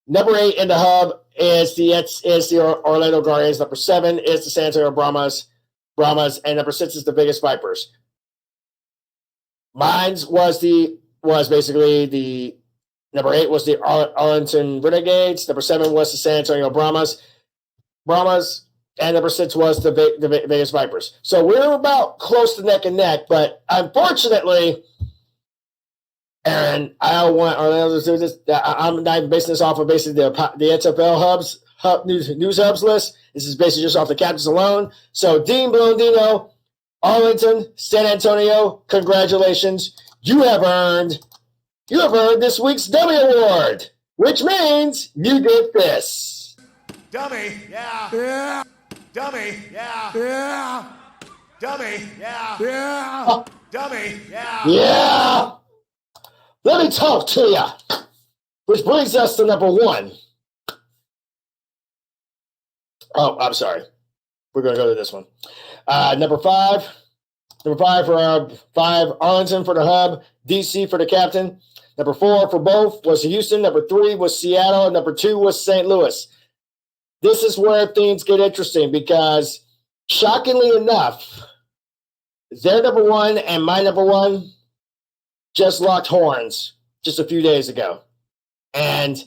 E: number 8 in the hub is the Orlando Guardians. Number 7 is the San Antonio Brahmas, and number 6 is the Vegas Vipers. Mine's was basically the number 8 was the Arlington Renegades. Number 7 was the San Antonio Brahmas, and number 6 was the Vegas Vipers. So we're about close to neck and neck, but unfortunately, Aaron, I don't want Orlando to do this. I'm not basing this off of basically the XFL news hubs list. This is basically just off the captains alone. So Dean Blondino, Arlington, San Antonio, congratulations. You have earned this week's Dummy Award, which means you get this.
F: Dummy, yeah. Yeah. Dummy, yeah. Yeah. Dummy, yeah. Yeah. Dummy, yeah.
E: Yeah. Let me talk to you. Which brings us to number 1. Oh, I'm sorry. We're going to go to this one. Number 5 for our 5, Arlington for the hub, DC for the captain. Number 4 for both was Houston. Number 3 was Seattle. And number 2 was St. Louis. This is where things get interesting because, shockingly enough, their number 1 and my number 1 just locked horns just a few days ago. And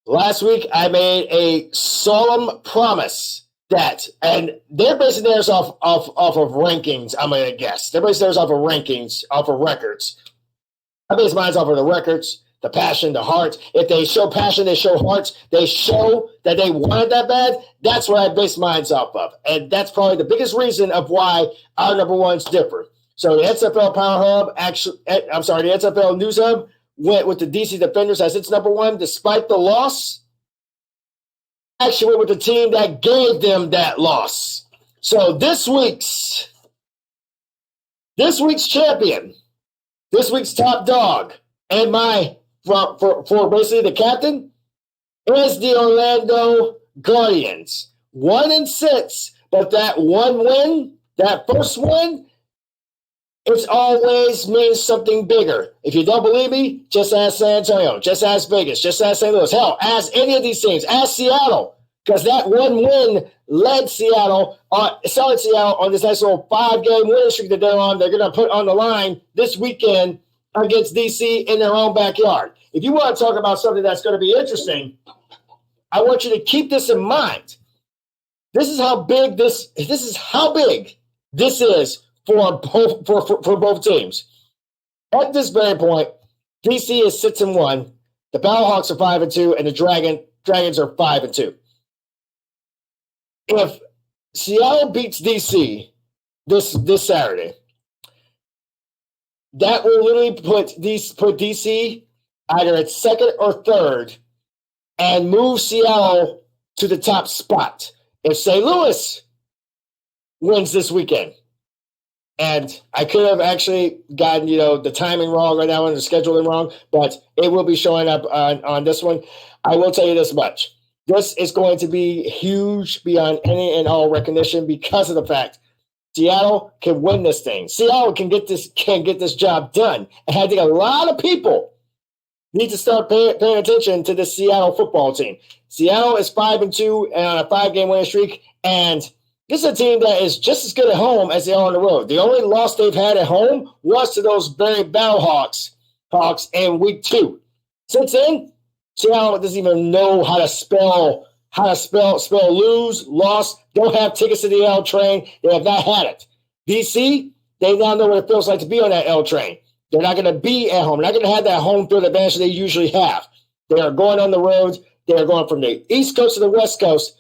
E: last week, I made a solemn promise that, and they're basing theirs off of rankings, I'm going to guess. They're basing theirs off of rankings, off of records. I base mine off of the records, the passion, the heart. If they show passion, they show hearts, they show that they want it that bad, that's what I base mine off of. And that's probably the biggest reason of why our number 1s differ. So the XFL Power Hub, the XFL News Hub went with the DC Defenders as its number 1, despite the loss. Actually went with the team that gave them that loss. So this week's champion, this week's top dog, and for basically the captain, is the Orlando Guardians. 1-6, but that one win, that first win, it always means something bigger. If you don't believe me, just ask San Antonio, just ask Vegas, just ask St. Louis. Hell, ask any of these teams. Ask Seattle, because that one win led Seattle, started Seattle on this nice little 5-game winning streak that they're on. They're going to put on the line this weekend against DC in their own backyard. If you want to talk about something that's going to be interesting, I want you to keep this in mind. This is how big this is for both teams. At this very point, DC is 6-1, the Battlehawks are 5-2, and the Dragons are 5-2. If Seattle beats DC this Saturday, that will literally put DC either at 2nd or 3rd and move Seattle to the top spot. If St. Louis wins this weekend, and I could have actually gotten, the timing wrong right now and the scheduling wrong, but it will be showing up on this one. I will tell you this much. This is going to be huge beyond any and all recognition because of the fact Seattle can win this thing. Seattle can get this job done. And I think a lot of people need to start paying attention to the Seattle football team. Seattle is 5-2 and on a 5-game winning streak, and this is a team that is just as good at home as they are on the road. The only loss they've had at home was to those very Battlehawks in week 2. Since then, Seattle doesn't even know how to spell lose, loss, don't have tickets to the L train. They have not had it. DC, they now know what it feels like to be on that L train. They're not going to be at home. They're not going to have that home field advantage they usually have. They are going on the road. They are going from the East Coast to the West Coast,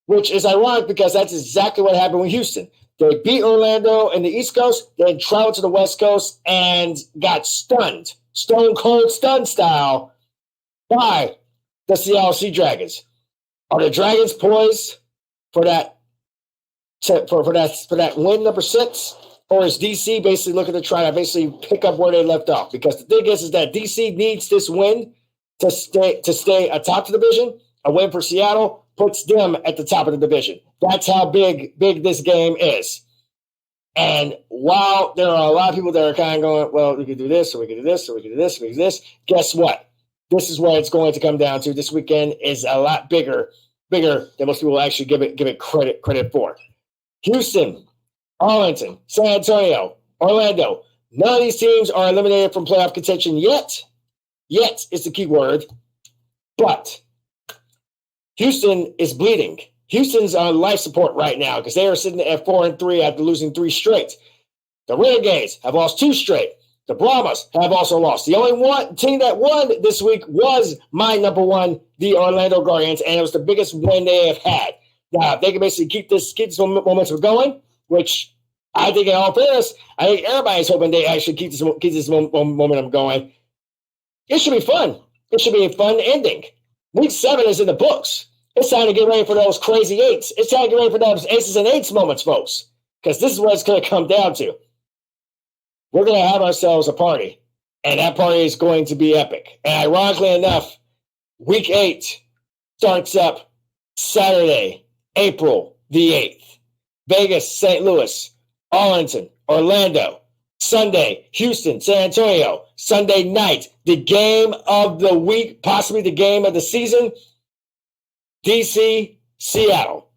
E: which is ironic because that's exactly what happened with Houston. They beat Orlando in the East Coast, then traveled to the West Coast and got stunned, stone cold stun style, by the Seattle Sea Dragons. Are the Dragons poised for that win number 6? Or is DC basically looking to try to basically pick up where they left off? Because the thing is that DC needs this win to stay atop the division. A win for Seattle puts them at the top of the division. That's how big this game is. And while there are a lot of people that are kind of going, well, we could do this, or we could do this, or we could do this, or we could do this, guess what? This is what it's going to come down to. This weekend is a lot bigger than most people will actually give it credit for. Houston, Arlington, San Antonio, Orlando. None of these teams are eliminated from playoff contention yet. Yet is the key word. But Houston is bleeding. Houston's on life support right now because they are sitting at 4-3 after losing 3 straight. The Renegades have lost 2 straight. The Brahmas have also lost. The only team that won this week was my number one, the Orlando Guardians, and it was the biggest win they have had. Now, if they can basically keep this momentum going, which I think in all fairness, I think everybody's hoping they actually keep this momentum going. It should be fun. It should be a fun ending. Week 7 is in the books. It's time to get ready for those crazy 8s. It's time to get ready for those aces and 8s moments, folks, because this is what it's going to come down to. We're going to have ourselves a party, and that party is going to be epic. And ironically enough, week 8 starts up Saturday, April the 8th. Vegas, St. Louis, Arlington, Orlando. Sunday, Houston, San Antonio. Sunday night, the game of the week, possibly the game of the season, DC, Seattle.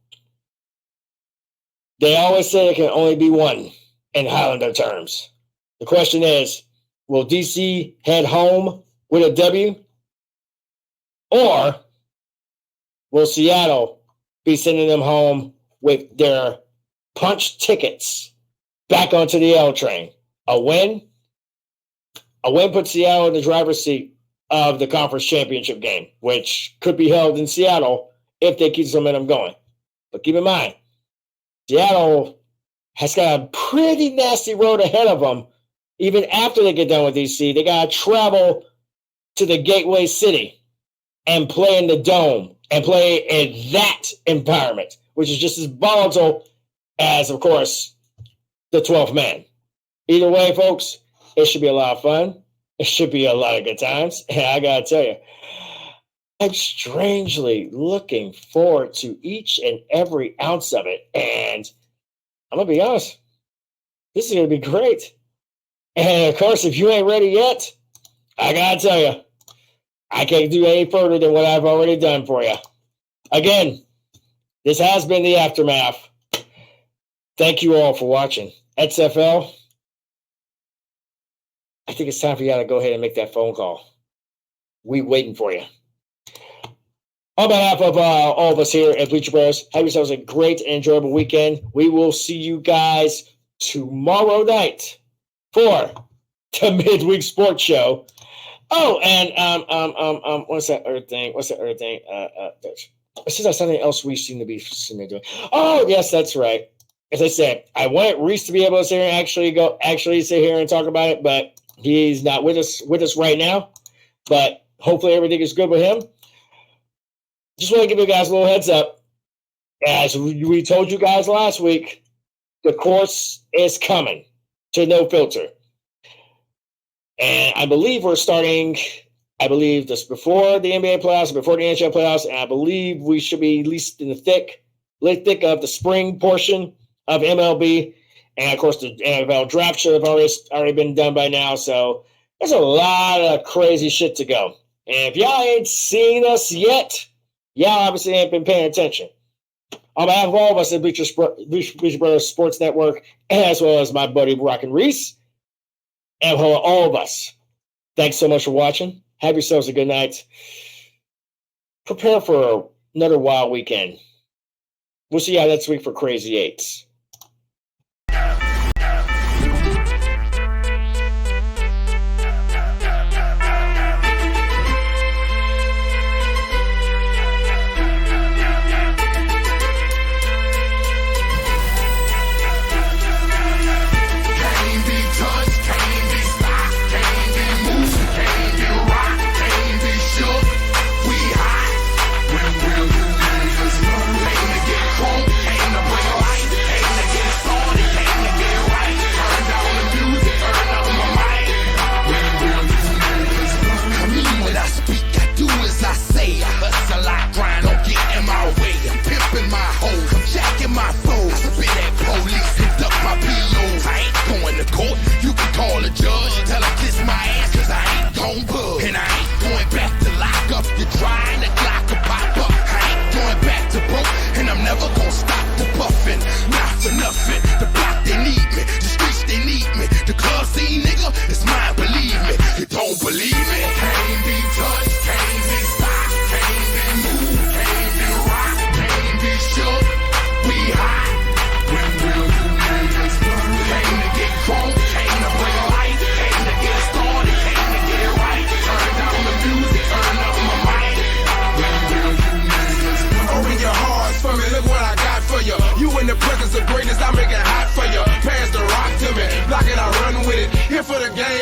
E: They always say it can only be one in Highlander terms. The question is, will DC head home with a W? Or will Seattle be sending them home with their punch tickets back onto the L train? A win puts Seattle in the driver's seat of the conference championship game, which could be held in Seattle if they keep some momentum going. But keep in mind, Seattle has got a pretty nasty road ahead of them. Even after they get done with DC, they got to travel to the Gateway City and play in the Dome and play in that environment, which is just as volatile as, of course, the 12th man. Either way, folks, it should be a lot of fun. It should be a lot of good times. And I got to tell you, I'm strangely looking forward to each and every ounce of it. And I'm going to be honest, this is going to be great. And, of course, if you ain't ready yet, I got to tell you, I can't do any further than what I've already done for you. Again, this has been the Aftermath. Thank you all for watching. XFL, I think it's time for you to go ahead and make that phone call. We waiting for you. On behalf of all of us here at Bleacher Bears, have yourselves a great and enjoyable weekend. We will see you guys tomorrow night for the Midweek Sports Show. Oh, and what's that other thing? Since that's something else we seem to be doing. Oh, yes, that's right. As I said, I wanted Reese to be able to sit here and actually sit here and talk about it, but he's not with us right now. But hopefully everything is good with him. Just want to give you guys a little heads up. As we told you guys last week, the course is coming to No Filter. And I believe we're starting, just before the NBA playoffs, before the NHL playoffs, and I believe we should be at least in the thick of the spring portion of MLB. And, of course, the NFL draft should have already been done by now. So there's a lot of crazy shit to go. And if y'all ain't seen us yet, y'all obviously ain't been paying attention. On behalf of all of us at Bleacher Brothers Sports Network, as well as my buddy Rockin' Reese, and for all of us, thanks so much for watching. Have yourselves a good night. Prepare for another wild weekend. We'll see you next week for Crazy Eights.
F: Ain't to bring life,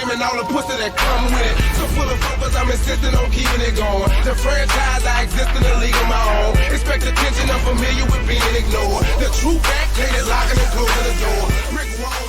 G: fame and all the pussy that come with it. So full of focus, I'm insisting on keeping it going. The franchise, I exist in a league of my own. Expect attention, I'm familiar with being ignored. The true fact, they locking and closing the door. Rick Roll.